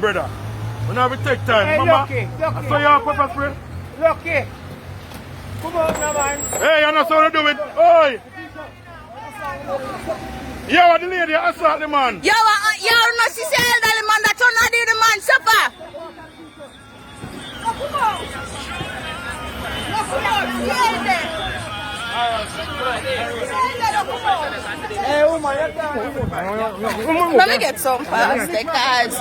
Brother, we now we take time. Hey, Mama, Lucky. I saw your pepper spray. Lucky. Come on now, man. Hey, you know how to do it. Oi! Yo, the lady assault the man. Yo, no, she said elderly man that you not do the man suffer. Hey, woman, Let me get some fast, because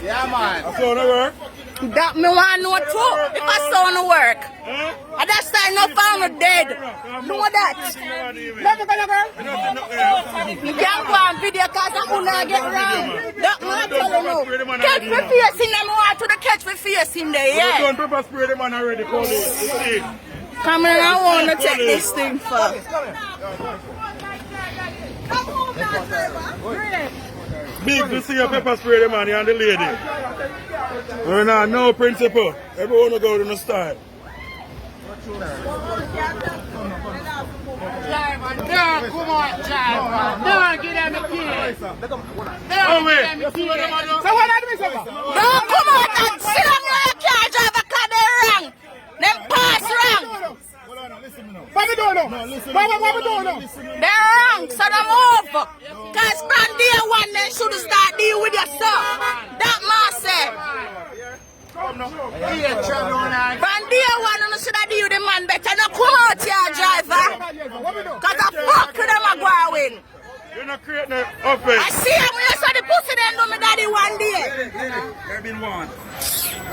yeah, man. I saw the work. that me want to know too. If I saw no work. I just say no found dead. Know that. You can't go on video because I'm going to get wrong. That man tell you. Catch me face in them. I want to the catch me face in there, yeah. Don't pepper spray the man already, police. Come in, I want to take this thing for. Big to see your pepper spray the man and the lady. We're not no principle. Everyone will go to the style. Come on, child. Don't give them the key. Oh, wait. So what are you doing? No, come on, and sit on your car driver because they're wrong. Them pass wrong. What we doing now? What we doing now? They're wrong, so they move. Because from day one, they should start deal with yourself. That man said. From day one, you should deal with the man better. Now come out here, driver. Because the fuck to them are going. You're not creating an offense. I see him when you saw the pussy then do me daddy one day. There been one.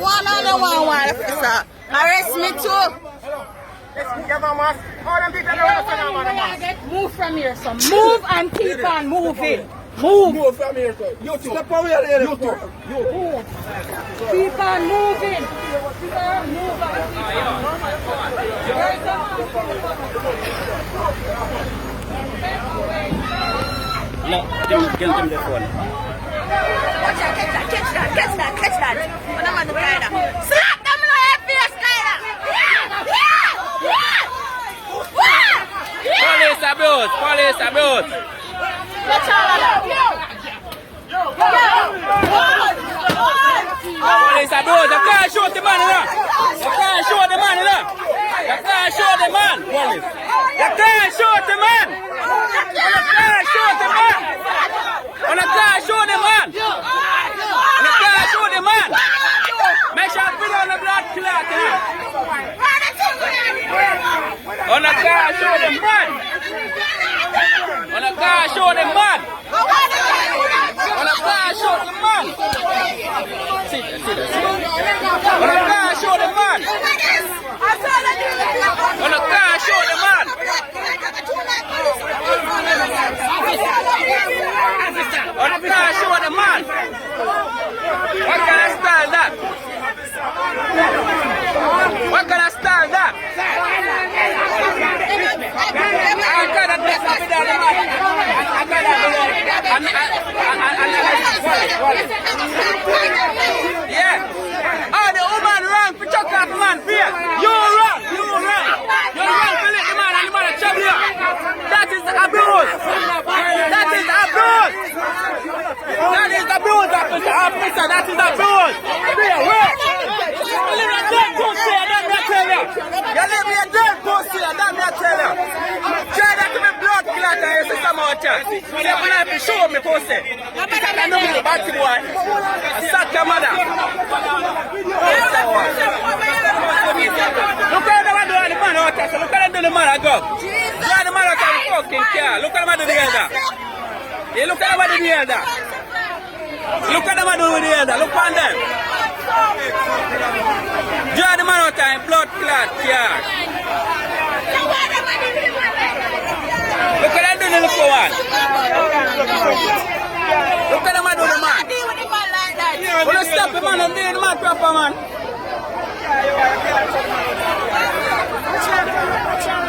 One officer. Arrest me too. Move from here, son. Move and keep on moving. Move from here, sir. You step over here. You too. Move. Keep on moving. Sir, move No, give him the phone. Watch out, catch that. What am I doing, Kaida? Slap them in your face, Kaida. Police abuse. Catch all of them. Police abuse. You can't shoot the man, police. You can't shoot the man. You can't shoot the man. You can't shoot the man. Make sure you put on the blood clot. On the car, show the man. On the car, show the man. On the car, show the man. On the car, show the man. On the car, show the man. On the car, show the man. What kind of style that? What kind of style that? Yeah. Oh, the woman wrong for chuck off the man fear. You're wrong for let the man and the man chop you. That is abuse. Officer. That is abuse. You live a dead pussy, that me tell you. You live a dead pussy, that me tell you. Try that to me blood clot and you see some more chance. See if you have to show me pussy. I know you bad boy. I suck your mother. Look at the man doing the man out there. Look at them do the man I go. Look at the man out there the fucking car. Look at the man do the elder. Yeah, look at the man do the elder. Look at the man do the elder. Look on them. Draw the man out there in blood clot car. Look at them do the little one. Look at the man do the man. Wanna stop him, man, and be the man proper, man.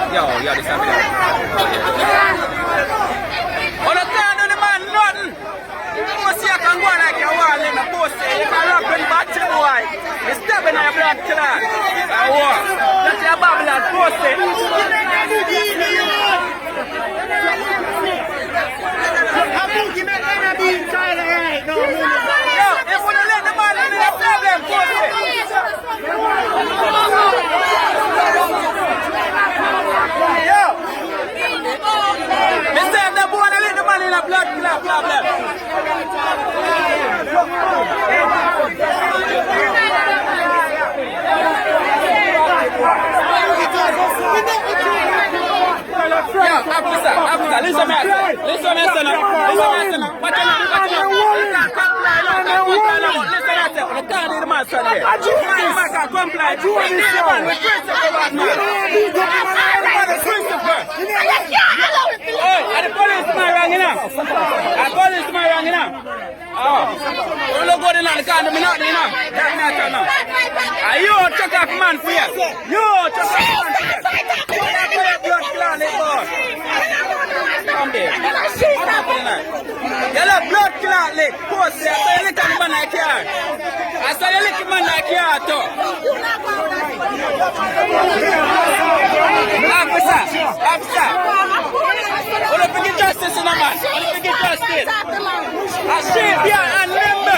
Yo, this is wanna turn on the man, nothing. You must see I can go like you want in the post. You can rock with back to the white. You're stepping on your blood clot. I walk. That's your Babylon post. Yo, if we don't let the man in the problem, post it. Yo. Mr. If the boy don't let the man in the blood clot problem. Officer, listen to me, now. What you the can't do the man, son. Man can comply. The man with and the policeman rang up. The policeman rang up. Oh, you look good enough. The can't do me nothing, you know. That's not enough. You check off man for you. You check off man for you. Come there. You look blood clot lick. Post there. So you lick a man like you. I saw you lick a man like you too. Officer. What if we get justice in a man? What if we get justice? I see here and remember.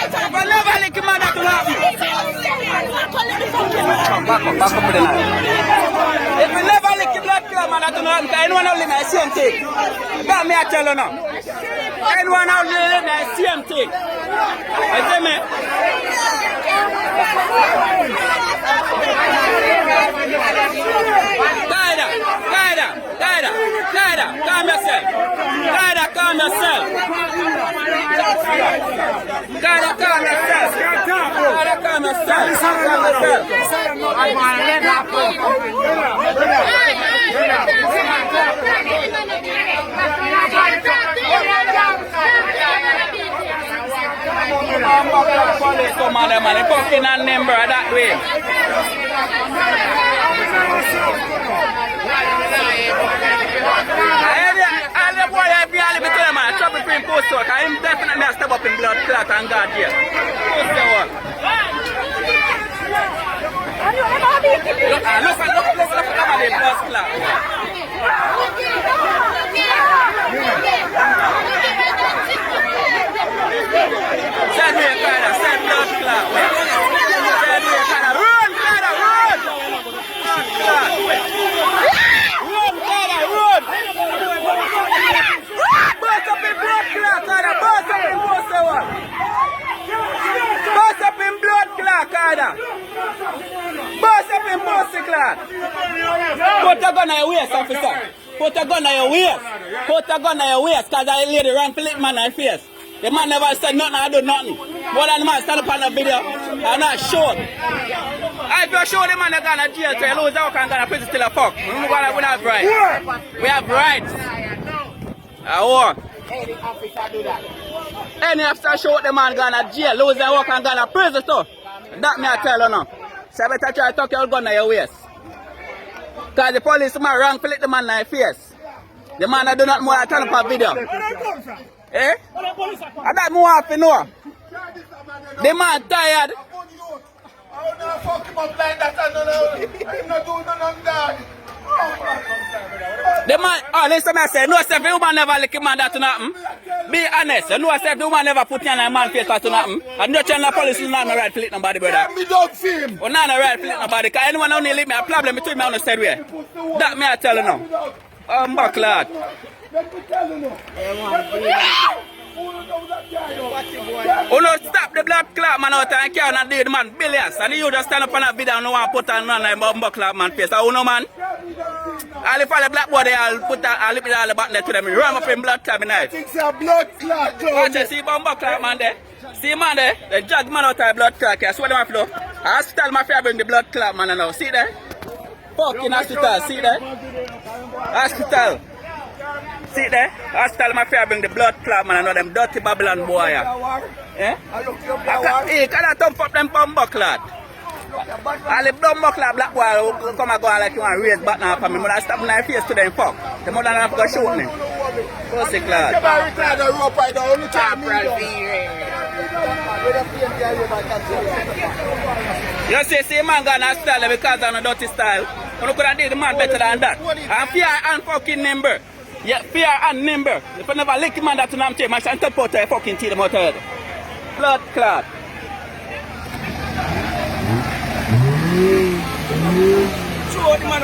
If I never lick a man, that will happen. Back up with the knife. If we never lick a blood clot, man, that will happen. Anyone else in the same thing? That me I tell you now. Anyone else in the same thing? I tell me. Guide, calm yourself. Calm yourself. Police come on them and fucking and number that way. I the boy I be all between man, trouble between post work. I am definitely a step up in blood clot and God here. Post the work. Look at the blood clot. Send me a kind of send blood clot. Send me a kind of run. Burst up in blood clot, burst up in poster one. Burst up in blood clot, burst up in poster clot. Put a gun on your waist, officer. Put a gun on your waist. Put a gun on your waist, cause I laid the wrong flip man on your face. The man never said nothing, I do nothing. More than the man stand up on the video, I'm not sure. If you show the man that gonna jail, so you lose out and gonna prison till a fuck. We have rights. We have rights. I want. Any officer do that. Any officer show the man gonna jail, lose their work and gonna prison too. That me I tell you now. So I better try to tuck your gun on your waist. Cause the policeman wrong to let the man in your face. The man that do not more than turn up a video. Eh? And that more have to know. The man tired. I don't know fuck him up like that. I'm not doing none of that. The man, listen, I say, no, sir, the woman never lick him man that to nothing. Be honest, you know, sir, the woman never put you on a man face to nothing. I'm not telling the police is not the right to lick nobody, brother. Me don't see him. Or not the right to lick nobody, because anyone only lick me a problem between me on the side way. That me I tell you now. I'm back, lad. Let me tell you now. Oh no, stop the blood clot man out and carry and dead man billions. And you just stand up on that video and no one put on none like bumbo clot man face. Oh no man. I'll follow the black body, I'll put that, I'll lift it all the button there to them. Run up in blood clot tonight. It's a blood clot. Watch it, see bumbo clot man there. See man there, the judge man out of blood clot here. So what do I have to do? Hospital my fair bring the blood clot man now. See there? Fucking hospital, see there? Hospital. see it there? Hospital my fear bring the blood clot, man. I know them dirty Babylon boy. Eh? I look you up Hey, can I thump up them bumbo clot? All the bumbo clot black boy who come and go like you want to raise back now for me. But I stop my face to them fuck. The mother have to go shoot me. Pussy clot. You better retire the rope right now. Only time You see man got a style because of a dirty style. You could have did the man better than that. And fear and fucking nimble. Yeah, fear and nimble. If you never lick him man that to them take, man, and top out your fucking teeth out head. Blood clot. Show the man